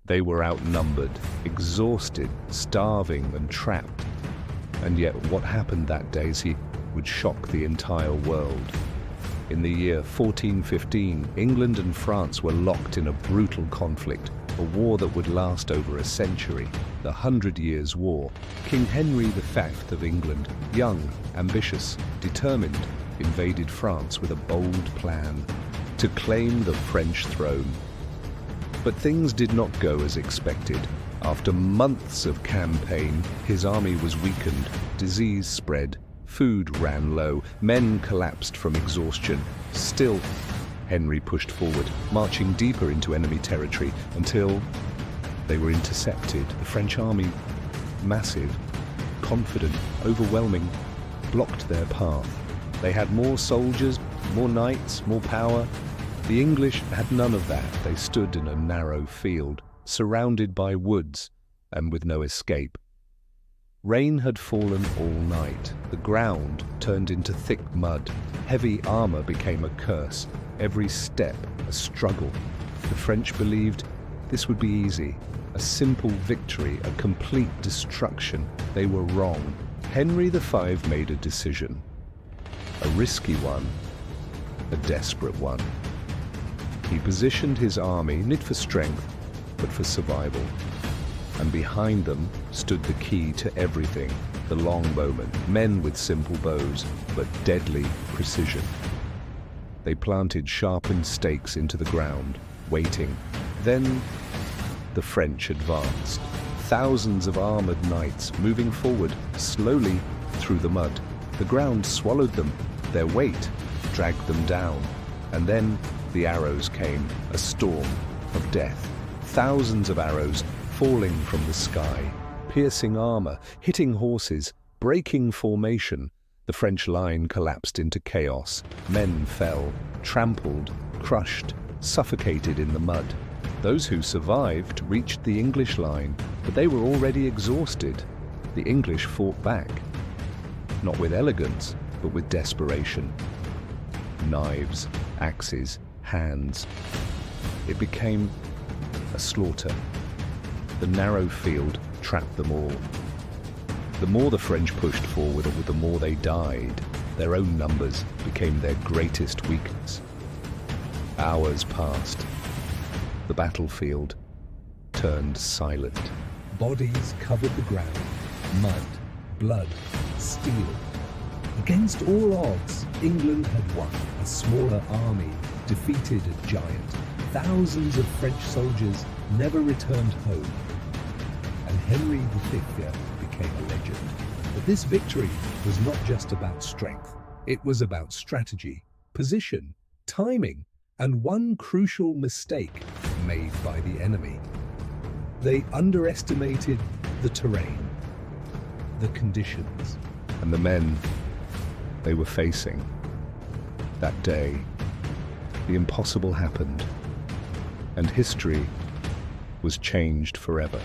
They were outnumbered, exhausted, starving, and trapped. And yet what happened that day would shock the entire world. In the year 1415, England and France were locked in a brutal conflict, a war that would last over a century, the 100 Years' War. King Henry V of England, young, ambitious, determined, invaded France with a bold plan to claim the French throne. But things did not go as expected. After months of campaign, his army was weakened, disease spread, food ran low, men collapsed from exhaustion. Still, Henry pushed forward, marching deeper into enemy territory until they were intercepted. The French army, massive, confident, overwhelming, blocked their path. They had more soldiers, more knights, more power. The English had none of that. They stood in a narrow field, surrounded by woods, and with no escape. Rain had fallen all night. The ground turned into thick mud. Heavy armor became a curse. Every step a struggle. The French believed this would be easy. A simple victory, a complete destruction. They were wrong. Henry V made a decision. A risky one, a desperate one. He positioned his army not for strength, but for survival. And behind them stood the key to everything, the longbowmen, men with simple bows, but deadly precision. They planted sharpened stakes into the ground, waiting. Then the French advanced, thousands of armored knights moving forward, slowly through the mud. The ground swallowed them, their weight dragged them down. And then the arrows came, a storm of death. Thousands of arrows falling from the sky, piercing armor, hitting horses, breaking formation. The French line collapsed into chaos. Men fell, trampled, crushed, suffocated in the mud. Those who survived reached the English line, but they were already exhausted. The English fought back, not with elegance, but with desperation. Knives, axes, hands. It became a slaughter. The narrow field trapped them all. The more the French pushed forward, the more they died. Their own numbers became their greatest weakness. Hours passed. The battlefield turned silent. Bodies covered the ground. Mud, blood, steel. Against all odds, England had won. A smaller army defeated a giant. Thousands of French soldiers never returned home. And Henry V became a legend. But this victory was not just about strength. It was about strategy, position, timing, and one crucial mistake made by the enemy. They underestimated the terrain, the conditions, and the men they were facing. That day, the impossible happened, and history was changed forever.